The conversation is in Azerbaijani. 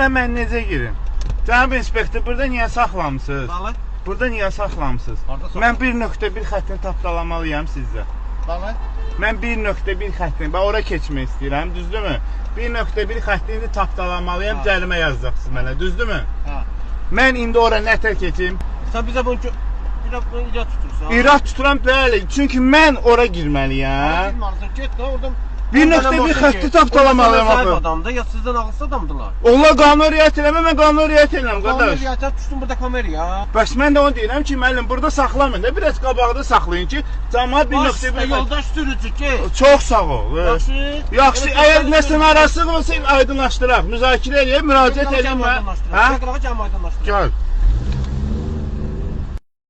Bura mən necə girim? Cənab inspektor, burada niyə saxlamısınız? Bəli. Burada niyə saxlamısınız? Mən 1.1 xəttini tapdalamalıyam sizdə. Bəli. Mən 1.1 xəttini, bax ora keçmək istəyirəm, düzdürmü? 1.1 xəttini tapdalamalıyam, cərimə yazacaqsınız mənə, düzdürmü? Hə. Mən indi ora nətər keçim? Sən bizə bunu irad tutursan. İrad tuturam, bəli, çünki mən ora girməliyəm. Girməlisən, get də oradan. 1.1 xətti tapdalamalıyam axı. Adamdır, ya sizdən ağılsız adamdırlar. Allah qanuna riayət eləmə, mən qanuna riayət eləməm, qardaş. Qanuna riayət tutdun burada kameraya. Bəs mən də onu deyirəm ki, müəllim, burada saxlamayın da, biraz qabaqda saxlayın ki, cəmaət 1.1 yoldaş sürücü ki. Çox sağ ol. Yaxşı. Yaxşı, əgər nəsə narazılıq olsa aydınlaşdıraq, müzakirə eləyək, müraciət edin. Hə? Gəl,